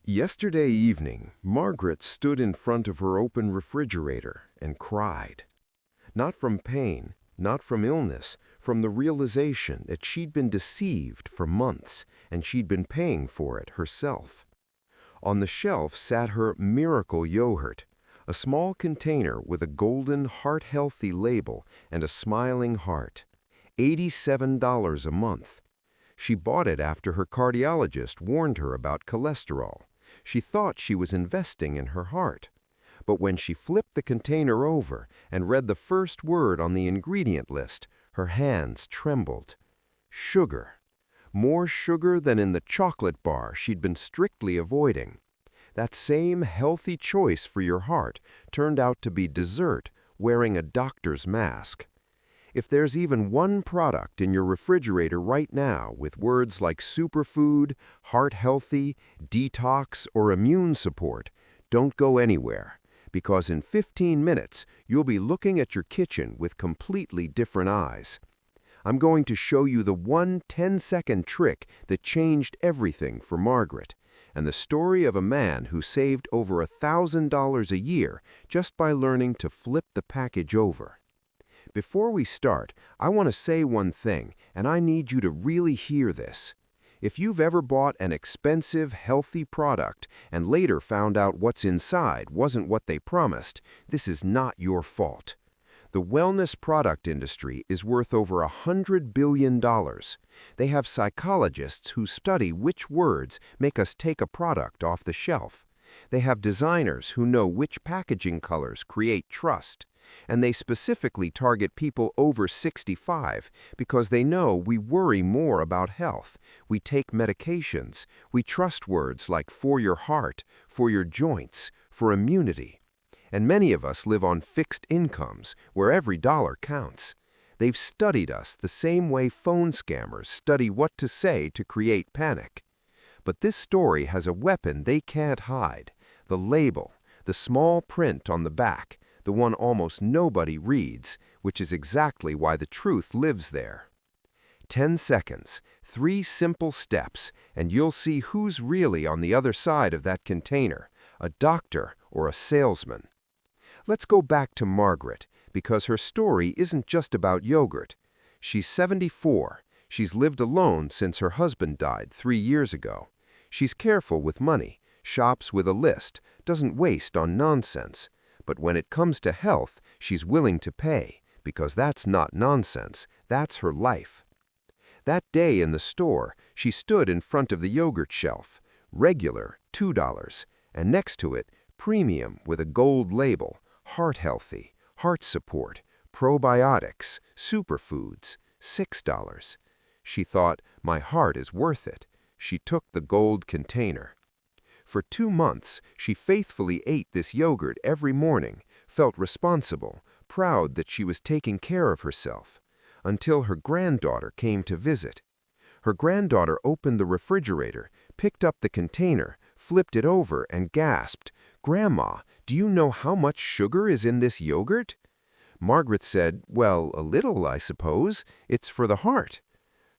Yesterday evening, Margaret stood in front of her open refrigerator and cried. Not from pain, not from illness, from the realization that she'd been deceived for months and she'd been paying for it herself. On the shelf sat her miracle yogurt, a small container with a golden heart-healthy label and a smiling heart. $87 a month. She bought it after her cardiologist warned her about cholesterol. She thought she was investing in her heart. But when she flipped the container over and read the first word on the ingredient list, her hands trembled. Sugar. More sugar than in the chocolate bar she'd been strictly avoiding. That same healthy choice for your heart turned out to be dessert wearing a doctor's mask. If there's even one product in your refrigerator right now with words like superfood, heart healthy, detox, or immune support, don't go anywhere, because in 15 minutes you'll be looking at your kitchen with completely different eyes. I'm going to show you the one 10-second trick that changed everything for Margaret, and the story of a man who saved over $1,000 a year just by learning to flip the package over. Before we start, I want to say one thing, and I need you to really hear this. If you've ever bought an expensive, healthy product and later found out what's inside wasn't what they promised, this is not your fault. The wellness product industry is worth over $100 billion. They have psychologists who study which words make us take a product off the shelf. They have designers who know which packaging colors create trust. And they specifically target people over 65 because they know we worry more about health, we take medications, we trust words like for your heart, for your joints, for immunity. And many of us live on fixed incomes where every dollar counts. They've studied us the same way phone scammers study what to say to create panic. But this story has a weapon they can't hide: the label, the small print on the back, the one almost nobody reads, which is exactly why the truth lives there. 10 seconds, 3 simple steps, and you'll see who's really on the other side of that container, a doctor or a salesman. Let's go back to Margaret, because her story isn't just about yogurt. She's 74. She's lived alone since her husband died 3 years ago. She's careful with money, shops with a list, doesn't waste on nonsense. But when it comes to health, she's willing to pay, because that's not nonsense, that's her life. That day in the store, she stood in front of the yogurt shelf, regular, $2, and next to it, premium with a gold label, heart healthy, heart support, probiotics, superfoods, $6. She thought, my heart is worth it. She took the gold container. For 2 months, she faithfully ate this yogurt every morning, felt responsible, proud that she was taking care of herself, until her granddaughter came to visit. Her granddaughter opened the refrigerator, picked up the container, flipped it over, and gasped, "Grandma, do you know how much sugar is in this yogurt?" Margaret said, "Well, a little, I suppose. It's for the heart."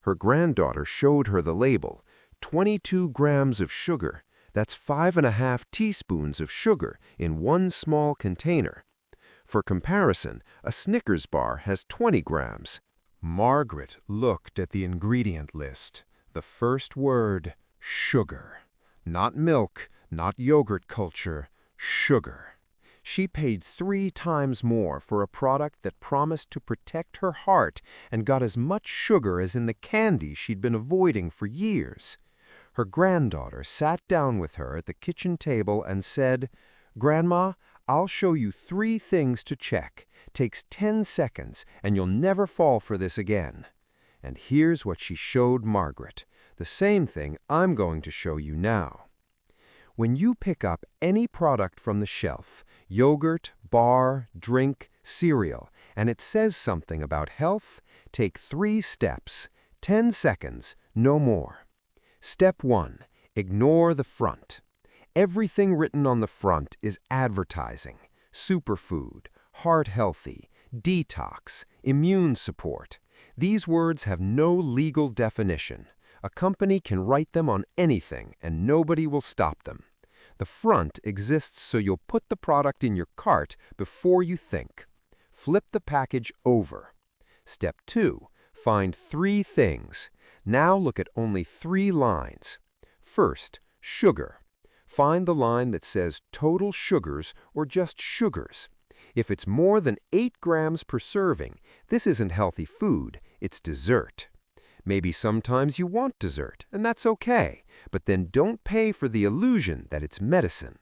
Her granddaughter showed her the label, 22 grams of sugar. That's 5½ teaspoons of sugar in one small container. For comparison, a Snickers bar has 20 grams. Margaret looked at the ingredient list. The first word, sugar. Not milk, not yogurt culture, sugar. She paid 3 times more for a product that promised to protect her heart and got as much sugar as in the candy she'd been avoiding for years. Her granddaughter sat down with her at the kitchen table and said, "Grandma, I'll show you 3 things to check. Takes 10 seconds, and you'll never fall for this again." And here's what she showed Margaret, the same thing I'm going to show you now. When you pick up any product from the shelf, yogurt, bar, drink, cereal, and it says something about health, take 3 steps, 10 seconds, no more. Step 1. Ignore the front. Everything written on the front is advertising: superfood, heart healthy, detox, immune support. These words have no legal definition. A company can write them on anything and nobody will stop them. The front exists so you'll put the product in your cart before you think. Flip the package over. Step 2. Find 3 things. Now look at only 3 lines. First, sugar. Find the line that says total sugars or just sugars. If it's more than 8 grams per serving, this isn't healthy food, it's dessert. Maybe sometimes you want dessert, and that's okay, but then don't pay for the illusion that it's medicine.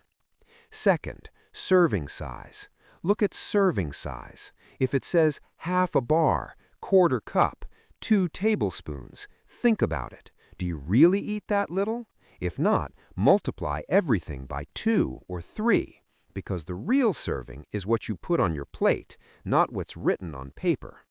Second, serving size. Look at serving size. If it says half a bar, quarter cup, 2 tablespoons, think about it. Do you really eat that little? If not, multiply everything by 2 or 3, because the real serving is what you put on your plate, not what's written on paper.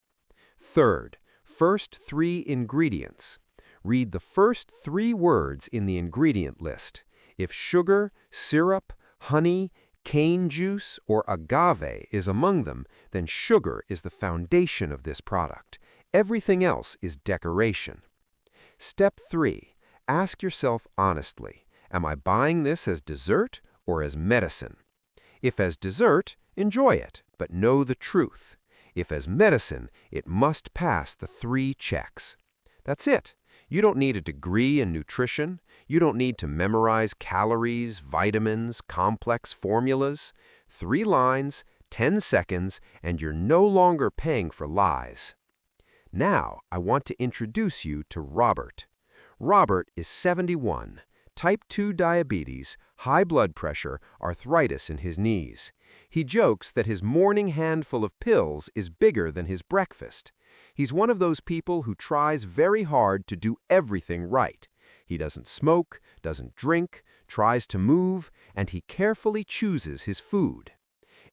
Third, first 3 ingredients. Read the first 3 words in the ingredient list. If sugar, syrup, honey, cane juice, or agave is among them, then sugar is the foundation of this product. Everything else is decoration. Step 3. Ask yourself honestly, am I buying this as dessert or as medicine? If as dessert, enjoy it, but know the truth. If as medicine, it must pass the 3 checks. That's it. You don't need a degree in nutrition. You don't need to memorize calories, vitamins, complex formulas. 3 lines, 10 seconds, and you're no longer paying for lies. Now, I want to introduce you to Robert. Robert is 71, type 2 diabetes, high blood pressure, arthritis in his knees. He jokes that his morning handful of pills is bigger than his breakfast. He's one of those people who tries very hard to do everything right. He doesn't smoke, doesn't drink, tries to move, and he carefully chooses his food.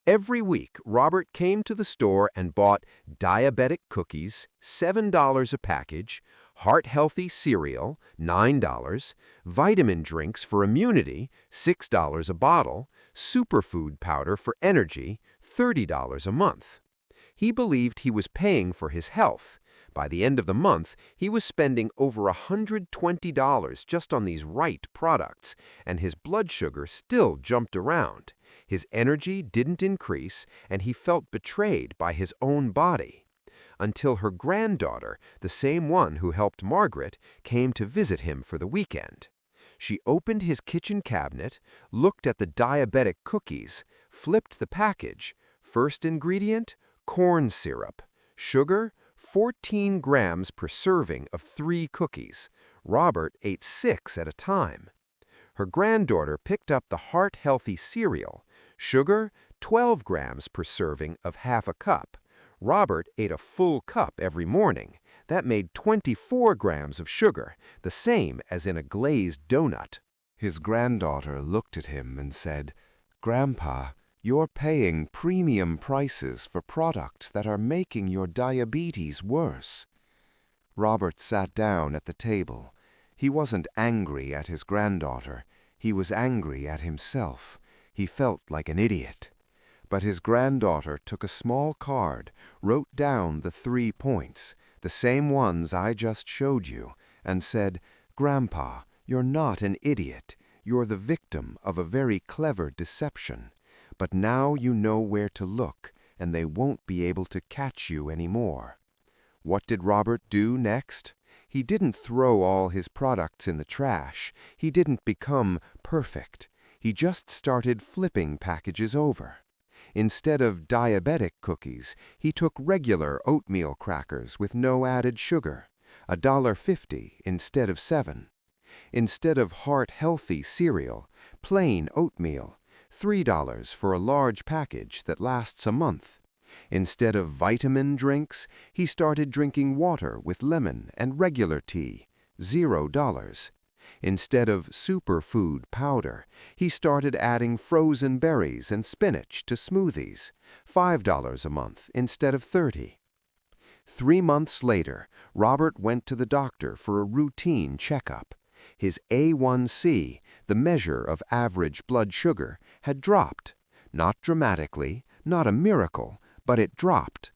Every week, Robert came to the store and bought diabetic cookies, $7 a package, heart-healthy cereal, $9, vitamin drinks for immunity, $6 a bottle, superfood powder for energy, $30 a month. He believed he was paying for his health. By the end of the month, he was spending over $120 just on these right products, and his blood sugar still jumped around. His energy didn't increase, and he felt betrayed by his own body. Until her granddaughter, the same one who helped Margaret, came to visit him for the weekend. She opened his kitchen cabinet, looked at the diabetic cookies, flipped the package. First ingredient, corn syrup. Sugar, 14 grams per serving of 3 cookies. Robert ate 6 at a time. Her granddaughter picked up the heart-healthy cereal. Sugar, 12 grams per serving of half a cup. Robert ate a full cup every morning. That made 24 grams of sugar, the same as in a glazed donut. His granddaughter looked at him and said, "Grandpa, you're paying premium prices for products that are making your diabetes worse." Robert sat down at the table. He wasn't angry at his granddaughter. He was angry at himself. He felt like an idiot. But his granddaughter took a small card, wrote down the 3 points, the same ones I just showed you, and said, "Grandpa, you're not an idiot. You're the victim of a very clever deception. But now you know where to look, and they won't be able to catch you anymore." What did Robert do next? He didn't throw all his products in the trash. He didn't become perfect. He just started flipping packages over. Instead of diabetic cookies, he took regular oatmeal crackers with no added sugar, $1.50 instead of 7. Instead of heart-healthy cereal, plain oatmeal, $3 for a large package that lasts a month. Instead of vitamin drinks, he started drinking water with lemon and regular tea, $0. Instead of superfood powder, he started adding frozen berries and spinach to smoothies, $5 a month instead of 30. 3 months later, Robert went to the doctor for a routine checkup. His A1C, the measure of average blood sugar, had dropped. Not dramatically, not a miracle, but it dropped.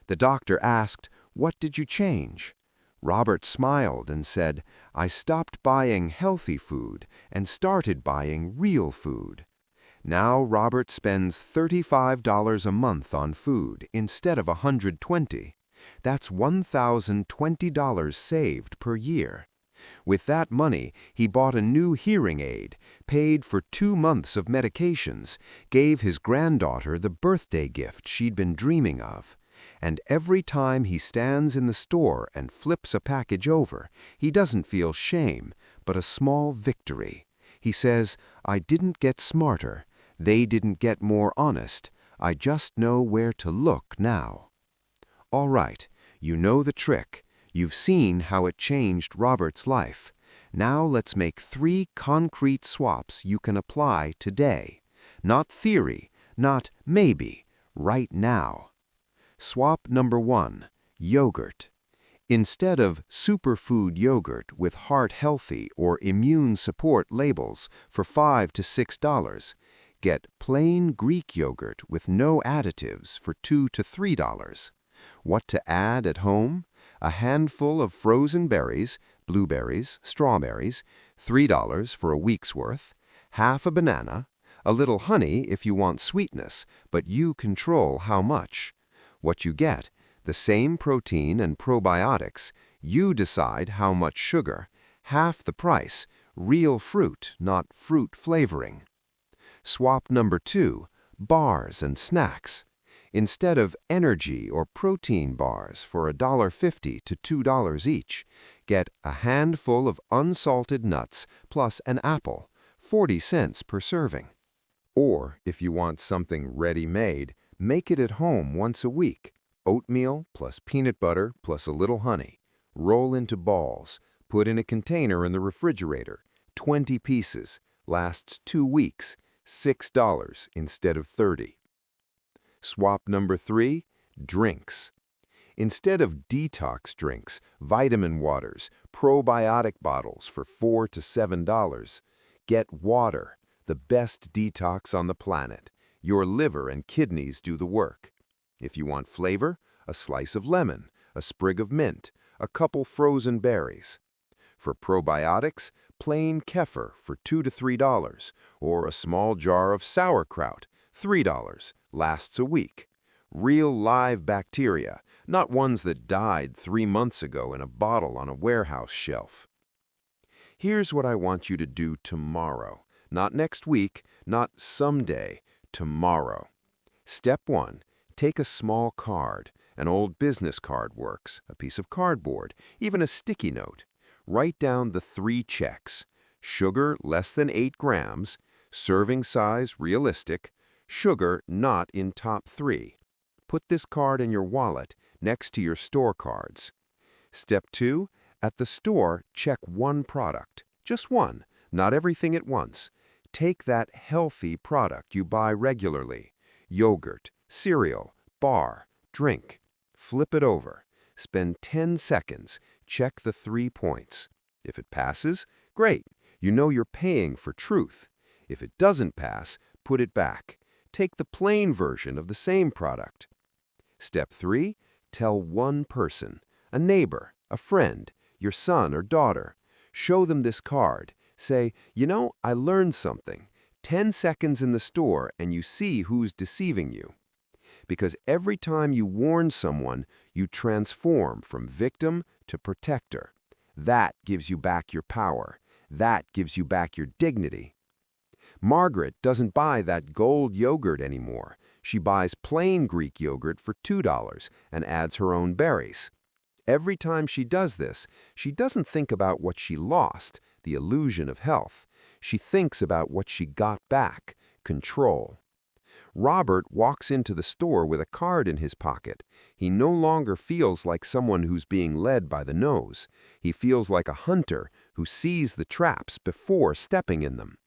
The doctor asked, "What did you change?" Robert smiled and said, "I stopped buying healthy food and started buying real food." Now Robert spends $35 a month on food instead of $120. That's $1,020 saved per year. With that money, he bought a new hearing aid, paid for 2 months of medications, gave his granddaughter the birthday gift she'd been dreaming of. And every time he stands in the store and flips a package over, he doesn't feel shame, but a small victory. He says, "I didn't get smarter. They didn't get more honest. I just know where to look now." All right, you know the trick. You've seen how it changed Robert's life. Now let's make 3 concrete swaps you can apply today. Not theory, not maybe, right now. Swap number 1, yogurt. Instead of superfood yogurt with heart-healthy or immune support labels for $5 to $6, get plain Greek yogurt with no additives for $2 to $3. What to add at home? A handful of frozen berries, blueberries, strawberries, $3 for a week's worth, half a banana, a little honey if you want sweetness, but you control how much. What you get, the same protein and probiotics, you decide how much sugar, half the price, real fruit, not fruit flavoring. Swap number 2, bars and snacks. Instead of energy or protein bars for $1.50 to $2 each, get a handful of unsalted nuts plus an apple, 40 cents per serving. Or, if you want something ready-made, make it at home once a week. Oatmeal plus peanut butter plus a little honey. Roll into balls. Put in a container in the refrigerator. 20 pieces. Lasts 2 weeks. $6 instead of $30. Swap number 3, drinks. Instead of detox drinks, vitamin waters, probiotic bottles for $4 to $7, get water, the best detox on the planet. Your liver and kidneys do the work. If you want flavor, a slice of lemon, a sprig of mint, a couple frozen berries. For probiotics, plain kefir for $2 to $3, or a small jar of sauerkraut, $3, lasts a week. Real live bacteria, not ones that died 3 months ago in a bottle on a warehouse shelf. Here's what I want you to do tomorrow. Not next week, not someday, tomorrow. Step 1, take a small card. An old business card works, a piece of cardboard, even a sticky note. Write down the 3 checks. Sugar less than 8 grams, serving size realistic, sugar not in top 3. Put this card in your wallet next to your store cards. Step 2, at the store, check 1 product. Just 1, not everything at once. Take that healthy product you buy regularly. Yogurt, cereal, bar, drink. Flip it over. Spend 10 seconds. Check the 3 points. If it passes, great. You know you're paying for truth. If it doesn't pass, put it back. Take the plain version of the same product. Step 3, tell 1 person, a neighbor, a friend, your son or daughter. Show them this card. Say, "You know, I learned something." 10 seconds in the store and you see who's deceiving you. Because every time you warn someone, you transform from victim to protector. That gives you back your power. That gives you back your dignity. Margaret doesn't buy that gold yogurt anymore. She buys plain Greek yogurt for $2 and adds her own berries. Every time she does this, she doesn't think about what she lost, the illusion of health. She thinks about what she got back, control. Robert walks into the store with a card in his pocket. He no longer feels like someone who's being led by the nose. He feels like a hunter who sees the traps before stepping in them.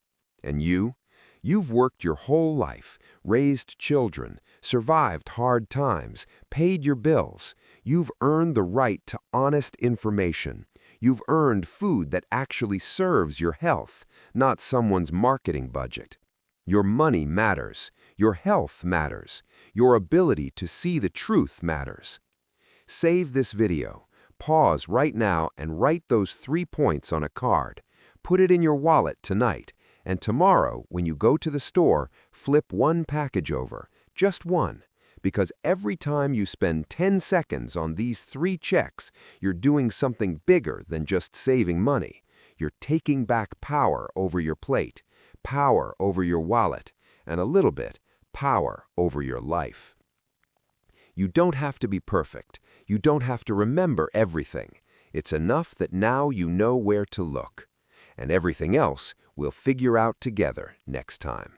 And you've worked your whole life, raised children, survived hard times, paid your bills. You've earned the right to honest information. You've earned food that actually serves your health, not someone's marketing budget. Your money matters. Your health matters. Your ability to see the truth matters. Save this video. Pause right now and write those 3 points on a card. Put it in your wallet tonight, and tomorrow, when you go to the store, flip one package over, just one. Because every time you spend 10 seconds on these 3 checks, you're doing something bigger than just saving money. You're taking back power over your plate, power over your wallet, and a little bit, power over your life. You don't have to be perfect. You don't have to remember everything. It's enough that now you know where to look. And everything else we'll figure out together next time.